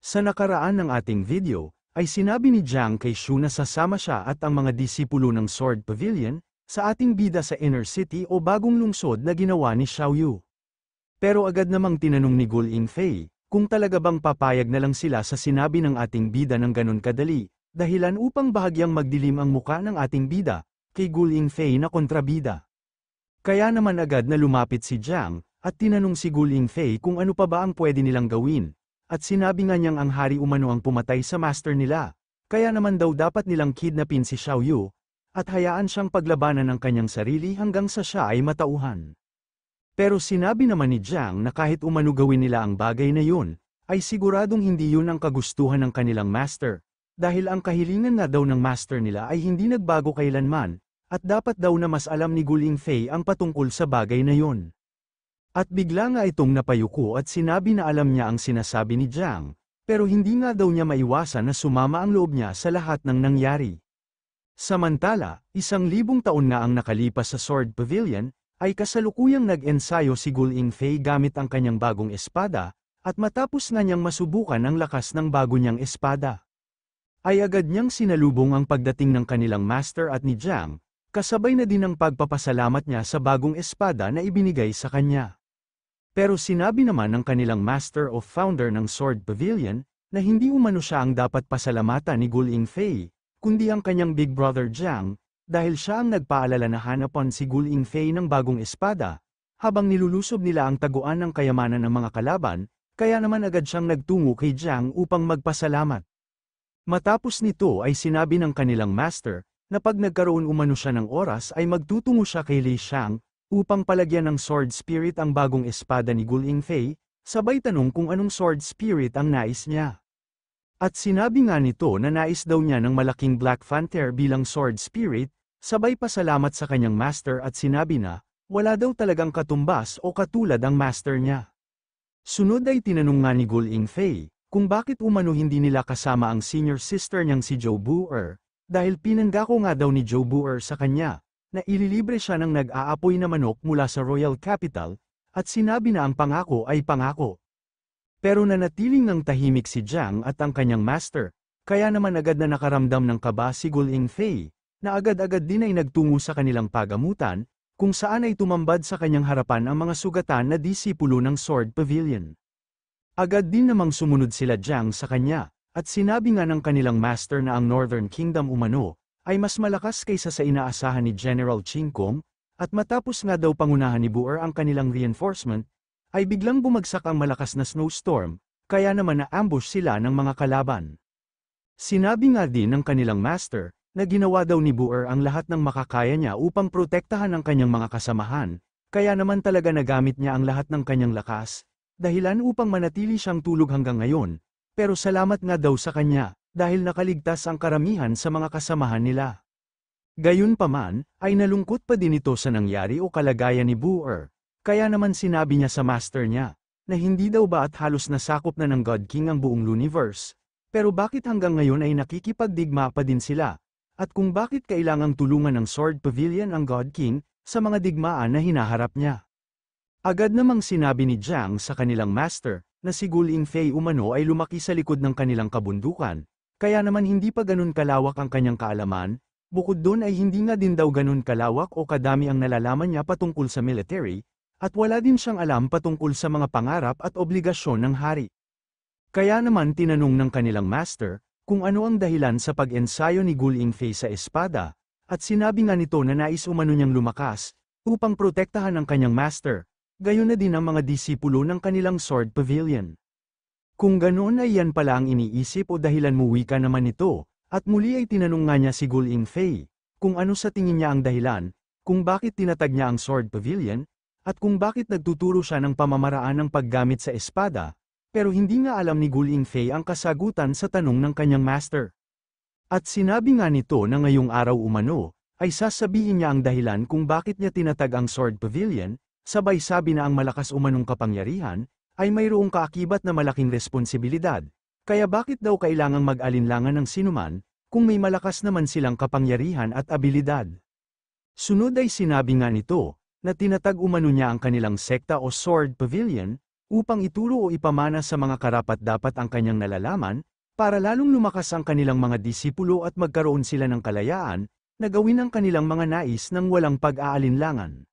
Sa nakaraan ng ating video, ay sinabi ni Jiang kay Shu na sasama siya at ang mga disipulo ng Sword Pavilion, sa ating bida sa Inner City o bagong lungsod na ginawa ni Xiaoyu. Pero agad namang tinanong ni Gul Yingfei, kung talaga bang papayag na lang sila sa sinabi ng ating bida ng ganun kadali, dahilan upang bahagyang magdilim ang muka ng ating bida, kay Gul Yingfei na kontrabida. Kaya naman agad na lumapit si Jiang, at tinanong si Gul Yingfei kung ano pa ba ang pwede nilang gawin. At sinabi nga niyang ang hari umano ang pumatay sa master nila, kaya naman daw dapat nilang kidnapin si Xiaoyu, at hayaan siyang paglabanan ng kanyang sarili hanggang sa siya ay matauhan. Pero sinabi naman ni Jiang na kahit umano gawin nila ang bagay na yun, ay siguradong hindi yun ang kagustuhan ng kanilang master, dahil ang kahilingan na daw ng master nila ay hindi nagbago kailanman, at dapat daw na mas alam ni Gul Yingfei ang patungkol sa bagay na yun. At bigla nga itong napayuko at sinabi na alam niya ang sinasabi ni Jiang, pero hindi nga daw niya maiwasan na sumama ang loob niya sa lahat ng nangyari. Samantala, 1,000 taon na ang nakalipas sa Sword Pavilion, ay kasalukuyang nag-ensayo si Gul Yingfei gamit ang kanyang bagong espada, at matapos nga niyang masubukan ang lakas ng bago niyang espada, ay agad niyang sinalubong ang pagdating ng kanilang master at ni Jiang, kasabay na din ang pagpapasalamat niya sa bagong espada na ibinigay sa kanya. Pero sinabi naman ng kanilang master o founder ng Sword Pavilion, na hindi umano siya ang dapat pasalamatan ni Gul Yingfei, kundi ang kanyang big brother Jiang, dahil siya ang nagpaalala na hanapan si Gul Yingfei ng bagong espada, habang nilulusob nila ang taguan ng kayamanan ng mga kalaban, kaya naman agad siyang nagtungo kay Jiang upang magpasalamat. Matapos nito ay sinabi ng kanilang master, na pag nagkaroon umano siya ng oras ay magtutungo siya kay Li Xiang, upang palagyan ng sword spirit ang bagong espada ni Gul Yingfei, sabay tanong kung anong sword spirit ang nais niya. At sinabi nga nito na nais daw niya ng malaking Black Panther bilang sword spirit, sabay pasalamat sa kanyang master at sinabi na, wala daw talagang katumbas o katulad ang master niya. Sunod ay tinanong nga ni Gul Yingfei, kung bakit umano hindi nila kasama ang senior sister niyang si Zhou Bu'er, dahil pinanggako nga daw ni Zhou Bu'er sa kanya, na ililibre siya ng nag-aapoy na manok mula sa Royal Capital, at sinabi na ang pangako ay pangako. Pero nanatiling ng tahimik si Jiang at ang kanyang master, kaya naman agad na nakaramdam ng kaba si Gul Yingfei, na agad-agad din ay nagtungo sa kanilang pagamutan, kung saan ay tumambad sa kanyang harapan ang mga sugatan na disipulo ng Sword Pavilion. Agad din namang sumunod sila Jiang sa kanya, at sinabi nga ng kanilang master na ang Northern Kingdom umano, ay mas malakas kaysa sa inaasahan ni General Qin Kong, at matapos nga daw pangunahan ni Bu'er ang kanilang reinforcement, ay biglang bumagsak ang malakas na snowstorm, kaya naman na-ambush sila ng mga kalaban. Sinabi nga din ng kanilang master, na ginawa daw ni Bu'er ang lahat ng makakaya niya upang protektahan ang kanyang mga kasamahan, kaya naman talaga nagamit niya ang lahat ng kanyang lakas, dahilan upang manatili siyang tulog hanggang ngayon, pero salamat nga daw sa kanya, dahil nakaligtas ang karamihan sa mga kasamahan nila. Gayunpaman, ay nalungkot pa din ito sa nangyari o kalagayan ni Bu'er. Kaya naman sinabi niya sa master niya, na hindi daw ba at halos nasakop na ng God King ang buong universe, pero bakit hanggang ngayon ay nakikipagdigma pa din sila, at kung bakit kailangang tulungan ng Sword Pavilion ang God King, sa mga digmaan na hinaharap niya. Agad namang sinabi ni Jiang sa kanilang master, na si Gul Yingfei umano ay lumaki sa likod ng kanilang kabundukan, kaya naman hindi pa ganun kalawak ang kanyang kaalaman, bukod doon ay hindi nga din daw ganun kalawak o kadami ang nalalaman niya patungkol sa military, at wala din siyang alam patungkol sa mga pangarap at obligasyon ng hari. Kaya naman tinanong ng kanilang master, kung ano ang dahilan sa pag-ensayo ni Gul Yingfei sa espada, at sinabi nga nito na nais umano niyang lumakas, upang protektahan ang kanyang master, gayon na din ang mga disipulo ng kanilang Sword Pavilion. Kung ganoon ay yan pala ang iniisip o dahilan mo wika naman ito, at muli ay tinanong nga niya si Gul Yingfei, kung ano sa tingin niya ang dahilan, kung bakit tinatag niya ang Sword Pavilion, at kung bakit nagtuturo siya ng pamamaraan ng paggamit sa espada, pero hindi nga alam ni Gul Yingfei ang kasagutan sa tanong ng kanyang master. At sinabi nga nito na ngayong araw umano, ay sasabihin niya ang dahilan kung bakit niya tinatag ang Sword Pavilion, sabay sabi na ang malakas umanong kapangyarihan, ay mayroong kaakibat na malaking responsibilidad, kaya bakit daw kailangang mag-alinlangan ng sinuman, kung may malakas naman silang kapangyarihan at abilidad. Sunod ay sinabi nga nito, na tinatag umano niya ang kanilang sekta o Sword Pavilion, upang ituro o ipamana sa mga karapat-dapat ang kanyang nalalaman, para lalong lumakas ang kanilang mga disipulo at magkaroon sila ng kalayaan, na gawin ang kanilang mga nais ng walang pag-aalinlangan.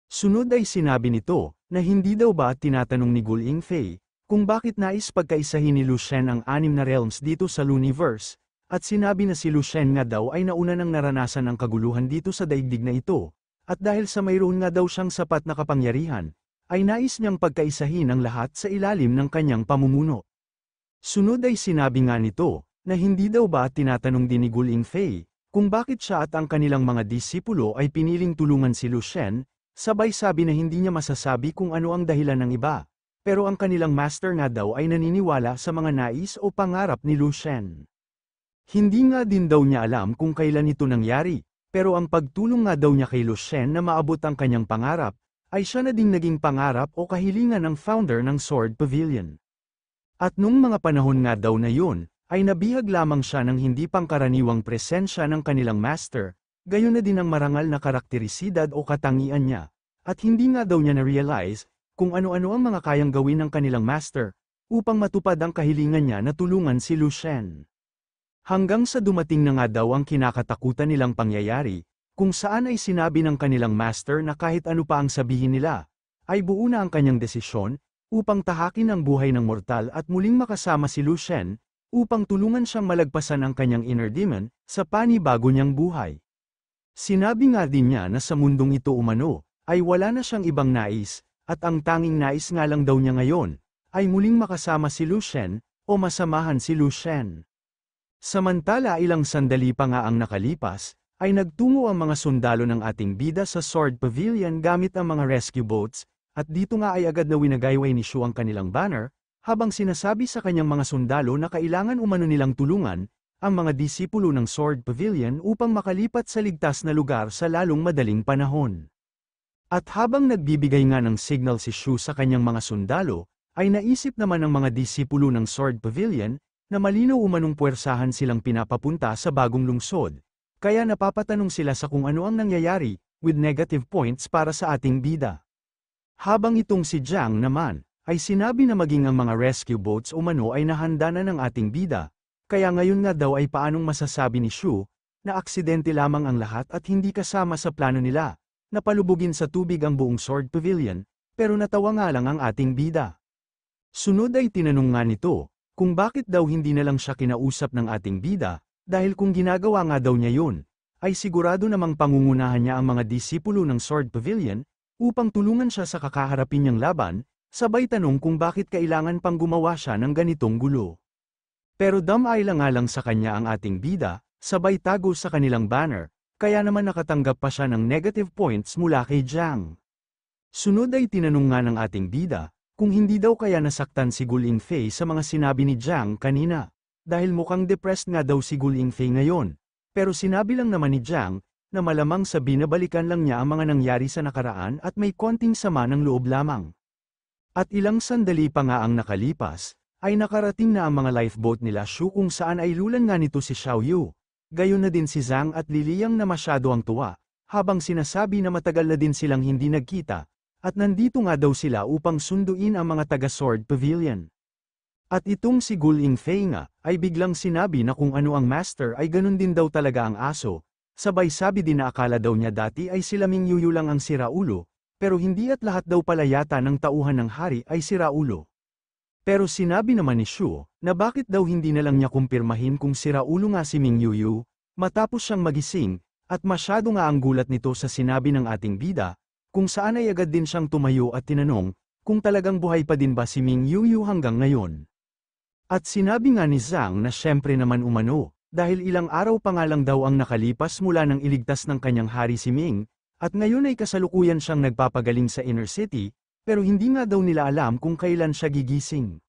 Sunod ay sinabi nito, na hindi daw ba tinatanong ni Gu Yingfei, kung bakit nais pagkaisahin ni Lu Shen ang 6 na realms dito sa Luniverse, at sinabi na si Lu Shen nga daw ay nauna nang naranasan ang kaguluhan dito sa daigdig na ito, at dahil sa mayroon nga daw siyang sapat na kapangyarihan, ay nais niyang pagkaisahin ang lahat sa ilalim ng kanyang pamumuno. Sunod ay sinabi nga nito, na hindi daw ba tinatanong din ni Gu Yingfei, kung bakit siya at ang kanilang mga disipulo ay piniling tulungan si Lu Shen, sabay sabi na hindi niya masasabi kung ano ang dahilan ng iba, pero ang kanilang master nga daw ay naniniwala sa mga nais o pangarap ni Lu Shen. Hindi nga din daw niya alam kung kailan ito nangyari, pero ang pagtulong nga daw niya kay Lu Shen na maabot ang kanyang pangarap, ay siya na ding naging pangarap o kahilingan ng founder ng Sword Pavilion. At nung mga panahon nga daw na yun, ay nabihag lamang siya ng hindi pangkaraniwang presensya ng kanilang master, gayon na din ang marangal na karakterisidad o katangian niya, at hindi nga daw niya na-realize, kung ano-ano ang mga kayang gawin ng kanilang master, upang matupad ang kahilingan niya na tulungan si Lu Shen. Hanggang sa dumating na nga daw ang kinakatakutan nilang pangyayari, kung saan ay sinabi ng kanilang master na kahit ano pa ang sabihin nila, ay buo na ang kanyang desisyon, upang tahakin ang buhay ng mortal at muling makasama si Lu Shen, upang tulungan siyang malagpasan ang kanyang inner demon, sa panibago niyang buhay. Sinabi nga din niya na sa mundong ito umano, ay wala na siyang ibang nais, at ang tanging nais nga lang daw niya ngayon, ay muling makasama si Lu Shen, o masamahan si Lu Shen. Samantala ilang sandali pa nga ang nakalipas, ay nagtungo ang mga sundalo ng ating bida sa Sword Pavilion gamit ang mga rescue boats, at dito nga ay agad na winagayway ni Shu ang kanilang banner, habang sinasabi sa kanyang mga sundalo na kailangan umano nilang tulungan, ang mga disipulo ng Sword Pavilion upang makalipat sa ligtas na lugar sa lalong madaling panahon. At habang nagbibigay nga ng signal si Shu sa kanyang mga sundalo, ay naisip naman ng mga disipulo ng Sword Pavilion, na malinaw umanong puwersahan silang pinapapunta sa bagong lungsod, kaya napapatanong sila sa kung ano ang nangyayari, with negative points para sa ating bida. Habang itong si Jiang naman, ay sinabi na maging ang mga rescue boats umano ay nahanda na ng ating bida, kaya ngayon nga daw ay paanong masasabi ni Shu, na aksidente lamang ang lahat at hindi kasama sa plano nila, na palubugin sa tubig ang buong Sword Pavilion, pero natawa nga lang ang ating bida. Sunod ay tinanong nga nito, kung bakit daw hindi na lang siya kinausap ng ating bida, dahil kung ginagawa nga daw niya yun, ay sigurado namang pangungunahan niya ang mga disipulo ng Sword Pavilion, upang tulungan siya sa kakaharapin niyang laban, sabay tanong kung bakit kailangan pang gumawa siya ng ganitong gulo. Pero damay-lang sa kanya ang ating bida, sabay tago sa kanilang banner, kaya naman nakatanggap pa siya ng negative points mula kay Jiang. Sunod ay tinanong nga ng ating bida, kung hindi daw kaya nasaktan si Gu Yingfei sa mga sinabi ni Jiang kanina, dahil mukhang depressed nga daw si Gu Yingfei ngayon, pero sinabi lang naman ni Jiang, na malamang sa binabalikan lang niya ang mga nangyari sa nakaraan at may konting sama ng loob lamang. At ilang sandali pa nga ang nakalipas, ay nakarating na ang mga lifeboat nila Shu kung saan ay lulan nga nito si Xiaoyu. Gayon na din si Zhang at Liliang na masyado ang tuwa, habang sinasabi na matagal na din silang hindi nagkita, at nandito nga daw sila upang sunduin ang mga taga-Sword Pavilion. At itong si Gu Yingfei nga, ay biglang sinabi na kung ano ang master ay ganun din daw talaga ang aso, sabay sabi din na akala daw niya dati ay sila Ming Yuyu lang ang siraulo, pero hindi at lahat daw pala yata ng tauhan ng hari ay siraulo. Pero sinabi naman ni Shu, na bakit daw hindi na lang niya kumpirmahin kung siraulo nga si Ming Yuyu, matapos siyang magising, at masyado nga ang gulat nito sa sinabi ng ating bida, kung saan ay agad din siyang tumayo at tinanong, kung talagang buhay pa din ba si Ming Yuyu hanggang ngayon. At sinabi nga ni Zhang na syempre naman umano, dahil ilang araw pa nga lang daw ang nakalipas mula nang iligtas ng kanyang hari si Ming, at ngayon ay kasalukuyan siyang nagpapagaling sa inner city, pero hindi nga daw nila alam kung kailan siya gigising.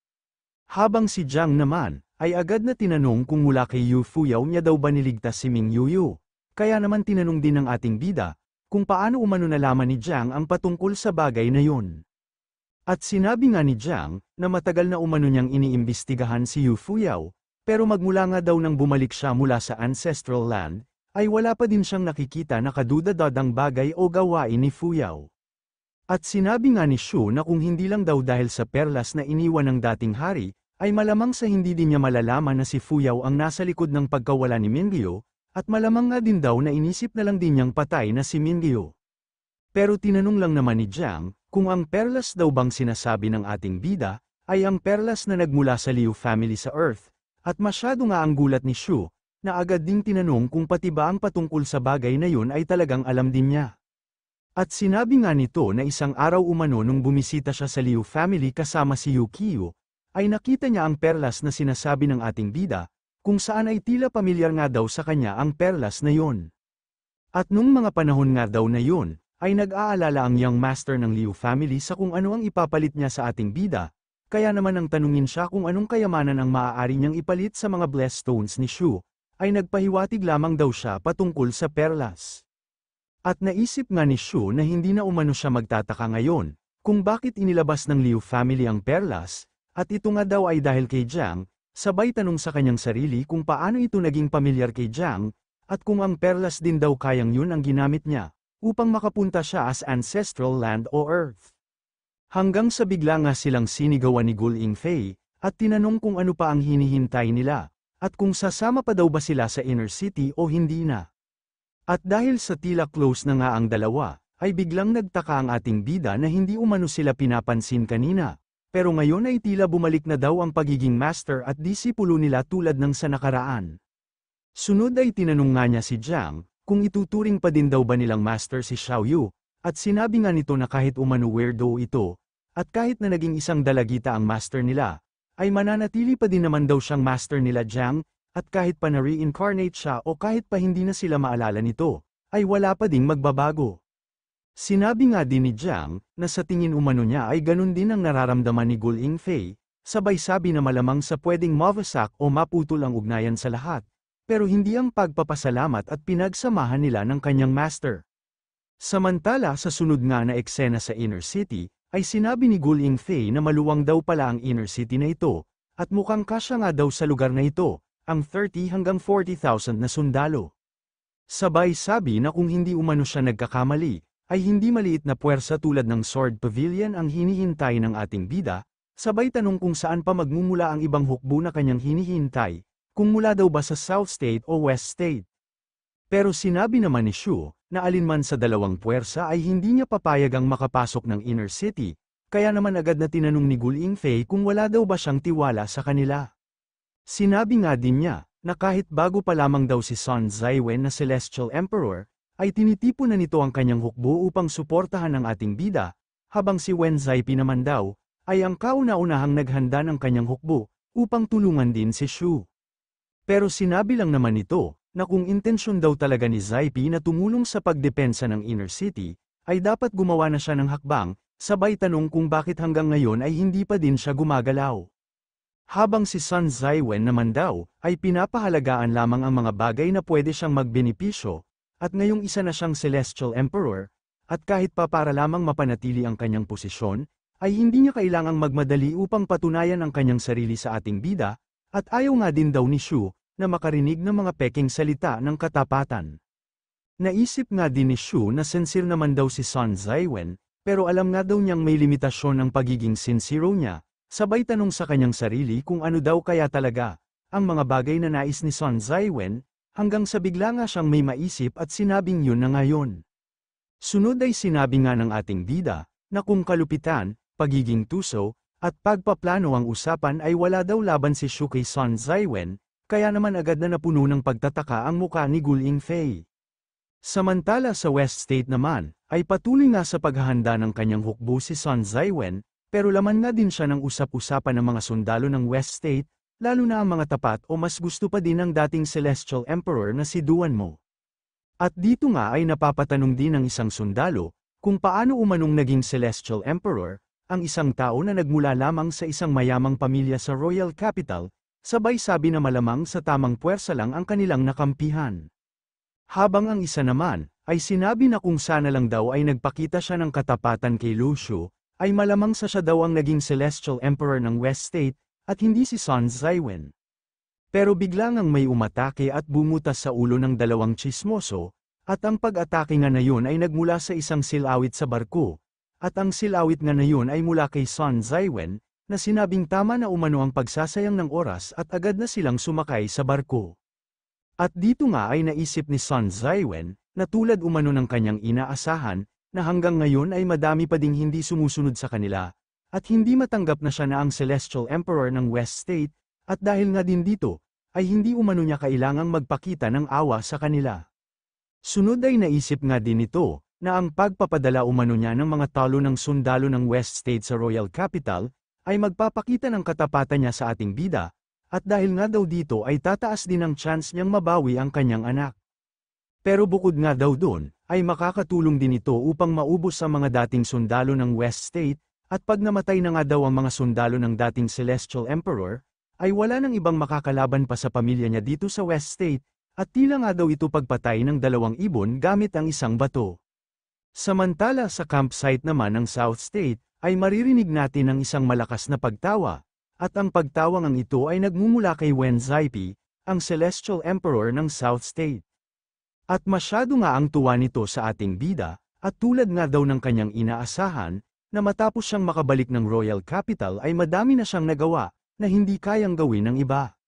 Habang si Jiang naman, ay agad na tinanong kung mula kay Yu Fuyao niya daw ba niligtas si Ming Yuyu, kaya naman tinanong din ng ating bida, kung paano umano nalaman ni Jiang ang patungkol sa bagay na yun. At sinabi nga ni Jiang, na matagal na umano niyang iniimbestigahan si Yu Fuyao, pero magmula nga daw nang bumalik siya mula sa ancestral land, ay wala pa din siyang nakikita na kadudadadang bagay o gawain ni Fuyao. At sinabi nga ni Shu na kung hindi lang daw dahil sa perlas na iniwan ng dating hari, ay malamang sa hindi din niya malalaman na si Fuyao ang nasa likod ng pagkawala ni Mingyu, at malamang nga din daw na inisip na lang din niyang patay na si Mingyu. Pero tinanong lang naman ni Jiang, kung ang perlas daw bang sinasabi ng ating bida, ay ang perlas na nagmula sa Liu family sa Earth, at masyado nga ang gulat ni Shu, na agad ding tinanong kung pati ba ang patungkol sa bagay na yun ay talagang alam din niya. At sinabi nga nito na isang araw umano nung bumisita siya sa Liu family kasama si Yukio, ay nakita niya ang perlas na sinasabi ng ating bida, kung saan ay tila pamilyar nga daw sa kanya ang perlas na yun. At nung mga panahon nga daw na yun, ay nag-aalala ang young master ng Liu family sa kung ano ang ipapalit niya sa ating bida, kaya naman ang tanungin siya kung anong kayamanan ang maaari niyang ipalit sa mga blessed stones ni Shu, ay nagpahiwatig lamang daw siya patungkol sa perlas. At naisip nga ni Shu na hindi na umano siya magtataka ngayon, kung bakit inilabas ng Liu family ang perlas, at ito nga daw ay dahil kay Jiang, sabay tanong sa kanyang sarili kung paano ito naging pamilyar kay Jiang, at kung ang perlas din daw kayang yun ang ginamit niya, upang makapunta siya as ancestral land o earth. Hanggang sa bigla nga silang sinigawan ni Gul Yingfei, at tinanong kung ano pa ang hinihintay nila, at kung sasama pa daw ba sila sa inner city o hindi na. At dahil sa tila close na nga ang dalawa, ay biglang nagtaka ang ating bida na hindi umano sila pinapansin kanina, pero ngayon ay tila bumalik na daw ang pagiging master at disipulo nila tulad ng sa nakaraan. Sunod ay tinanong nga niya si Jiang, kung ituturing pa din daw ba nilang master si Xiaoyu, at sinabi nga nito na kahit umano weirdo ito, at kahit na naging isang dalagita ang master nila, ay mananatili pa din naman daw siyang master nila Jiang, at kahit pa na-reincarnate siya o kahit pa hindi na sila maalala nito, ay wala pa ding magbabago. Sinabi nga din ni Jiang, na sa tingin umano niya ay ganun din ang nararamdaman ni Gul Yingfei, sabay sabi na malamang sa pwedeng mawasak o maputol ang ugnayan sa lahat, pero hindi ang pagpapasalamat at pinagsamahan nila ng kanyang master. Samantala sa sunod nga na eksena sa inner city, ay sinabi ni Gul Yingfei na maluwang daw pala ang inner city na ito, at mukhang kasya nga daw sa lugar na ito, ang 30 hanggang 40,000 na sundalo. Sabay sabi na kung hindi umano siya nagkakamali, ay hindi maliit na puwersa tulad ng Sword Pavilion ang hinihintay ng ating bida, sabay tanong kung saan pa magmumula ang ibang hukbo na kanyang hinihintay, kung mula daw ba sa South State o West State. Pero sinabi naman ni Shu, na alinman sa dalawang puwersa ay hindi niya papayagang makapasok ng inner city, kaya naman agad na tinanong ni Gul Yingfei kung wala daw ba siyang tiwala sa kanila. Sinabi nga din niya, na kahit bago pa lamang daw si Sun Zaiwen na Celestial Emperor, ay tinitipon na nito ang kanyang hukbo upang suportahan ang ating bida, habang si Wen Zaipi naman daw, ay ang kauna-unahang naghanda ng kanyang hukbo, upang tulungan din si Shu. Pero sinabi lang naman nito, na kung intensyon daw talaga ni Zaipi na tumulong sa pagdepensa ng inner city, ay dapat gumawa na siya ng hakbang, sabay tanong kung bakit hanggang ngayon ay hindi pa din siya gumagalaw. Habang si Sun Zaiwen naman daw, ay pinapahalagaan lamang ang mga bagay na pwede siyang magbenepisyo, at ngayong isa na siyang Celestial Emperor, at kahit pa para lamang mapanatili ang kanyang posisyon, ay hindi niya kailangang magmadali upang patunayan ang kanyang sarili sa ating bida, at ayaw nga din daw ni Shu, na makarinig ng mga peking salita ng katapatan. Naisip nga din ni Shu na sincere naman daw si Sun Zaiwen, pero alam nga daw niyang may limitasyon ang pagiging sincero niya, sabay tanong sa kanyang sarili kung ano daw kaya talaga, ang mga bagay na nais ni Sun Zaiwen, hanggang sa bigla nga siyang may maisip at sinabing yun na ngayon. Sunod ay sinabi nga ng ating bida, na kung kalupitan, pagiging tuso, at pagpaplano ang usapan ay wala daw laban si Shu kay Sun Zaiwen, kaya naman agad na napuno ng pagtataka ang muka ni Gul Yingfei. Samantala sa West State naman, ay patuloy nga sa paghahanda ng kanyang hukbo si Sun Zaiwen, pero laman na din siya ng usap-usapan ng mga sundalo ng West State, lalo na ang mga tapat o mas gusto pa din ng dating Celestial Emperor na si Duanmo. At dito nga ay napapatanong din ng isang sundalo, kung paano umanong naging Celestial Emperor, ang isang tao na nagmula lamang sa isang mayamang pamilya sa Royal Capital, sabay sabi na malamang sa tamang puwersa lang ang kanilang nakampihan. Habang ang isa naman, ay sinabi na kung sana lang daw ay nagpakita siya ng katapatan kay Lu Shu, ay malamang sa siya daw ang naging Celestial Emperor ng West State, at hindi si Sun Zaiwen. Pero bigla ngang may umatake at bumutas sa ulo ng dalawang tsismoso, at ang pag-atake nga na yun ay nagmula sa isang silawit sa barko, At ang silawit nga na yun ay mula kay Sun Zaiwen, na sinabing tama na umano ang pagsasayang ng oras at agad na silang sumakay sa barko. At dito nga ay naisip ni Sun Zaiwen, na tulad umano ng kanyang inaasahan, na hanggang ngayon ay madami pa ding hindi sumusunod sa kanila, at hindi matanggap na siya na ang Celestial Emperor ng West State, at dahil nga din dito, ay hindi umano niya kailangang magpakita ng awa sa kanila. Sunod ay naisip nga din ito, na ang pagpapadala umano niya ng mga talo ng sundalo ng West State sa Royal Capital, ay magpapakita ng katapatan niya sa ating bida, at dahil nga daw dito ay tataas din ang chance niyang mabawi ang kanyang anak. Pero bukod nga daw doon, ay makakatulong din ito upang maubos ang mga dating sundalo ng West State, at pag namatay na nga daw ang mga sundalo ng dating Celestial Emperor, ay wala nang ibang makakalaban pa sa pamilya niya dito sa West State, at tila nga daw ito pagpatay ng 2 ibon gamit ang isang bato. Samantala sa campsite naman ng South State, ay maririnig natin ang isang malakas na pagtawa, at ang pagtawang ang ito ay nagmumula kay Wen Zaipi, ang Celestial Emperor ng South State. At masyado nga ang tuwa nito sa ating bida, at tulad nga daw ng kanyang inaasahan, na matapos siyang makabalik ng Royal Capital ay madami na siyang nagawa, na hindi kayang gawin ng iba.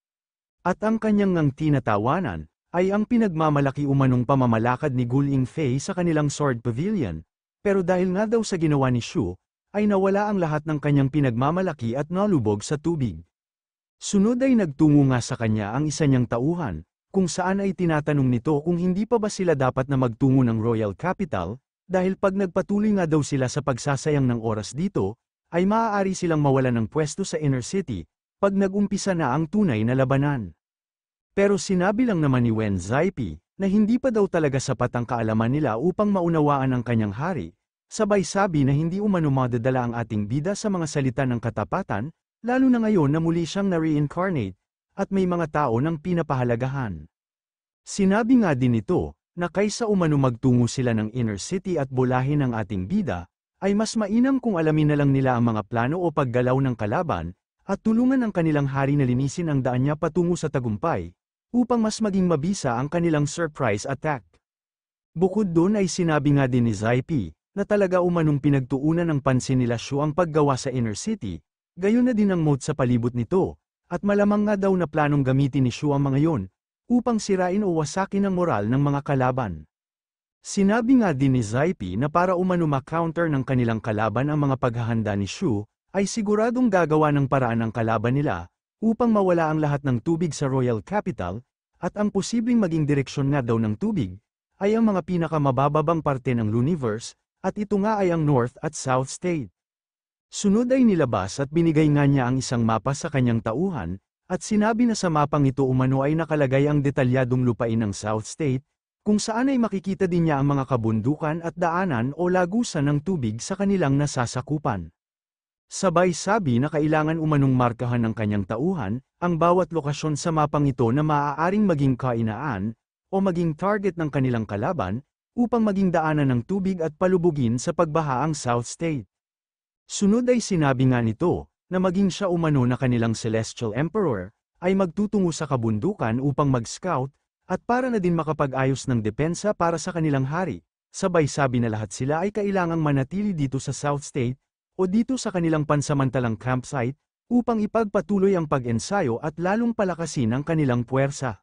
At ang kanyang ngang tinatawanan, ay ang pinagmamalaki umanong pamamalakad ni Gu Lingfei sa kanilang Sword Pavilion, pero dahil nga daw sa ginawa ni Shu, ay nawala ang lahat ng kanyang pinagmamalaki at nalubog sa tubig. Sunod ay nagtungo nga sa kanya ang isa niyang tauhan, kung saan ay tinatanong nito kung hindi pa ba sila dapat na magtungo ng Royal Capital, dahil pag nagpatuloy nga daw sila sa pagsasayang ng oras dito, ay maaari silang mawalan ng pwesto sa inner city, pag nag-umpisa na ang tunay na labanan. Pero sinabi lang naman ni Wen Zaipi, na hindi pa daw talaga sapat ang kaalaman nila upang maunawaan ang kanyang hari, sabay sabi na hindi umano madadala ang ating bida sa mga salita ng katapatan, lalo na ngayon na muli siyang na-reincarnate, at may mga tao ng pinapahalagahan. Sinabi nga din ito, na kaysa umano magtungo sila ng inner city at bulahin ang ating bida, ay mas mainam kung alamin na lang nila ang mga plano o paggalaw ng kalaban, at tulungan ang kanilang hari na linisin ang daan niya patungo sa tagumpay, upang mas maging mabisa ang kanilang surprise attack. Bukod doon ay sinabi nga din ni Zaipi, na talaga umanong pinagtuunan ng pansin nila Shu ang paggawa sa inner city, gayon na din ang moat sa palibot nito, at malamang nga daw na planong gamitin ni Shu ang mga yon, upang sirain o wasakin ang moral ng mga kalaban. Sinabi nga din ni Zaipi na para umano ma-counter ng kanilang kalaban ang mga paghahanda ni Shu, ay siguradong gagawa ng paraan ng kalaban nila, upang mawala ang lahat ng tubig sa Royal Capital, at ang posibleng maging direksyon nga daw ng tubig, ay ang mga pinakamabababang parte ng Luniverse, at ito nga ay ang North at South State. Sunod ay nilabas at binigay nga niya ang isang mapa sa kanyang tauhan, at sinabi na sa mapang ito umano ay nakalagay ang detalyadong lupain ng South State, kung saan ay makikita din niya ang mga kabundukan at daanan o lagusan ng tubig sa kanilang nasasakupan. Sabay sabi na kailangan umanong markahan ng kanyang tauhan, ang bawat lokasyon sa mapang ito na maaaring maging kainaan, o maging target ng kanilang kalaban, upang maging daanan ng tubig at palubugin sa pagbaha ang South State. Sunod ay sinabi nga nito, na maging siya umano na kanilang Celestial Emperor, ay magtutungo sa kabundukan upang mag-scout, at para na din makapag-ayos ng depensa para sa kanilang hari, sabay sabi na lahat sila ay kailangang manatili dito sa South State, o dito sa kanilang pansamantalang campsite, upang ipagpatuloy ang pag-ensayo at lalong palakasin ang kanilang puwersa.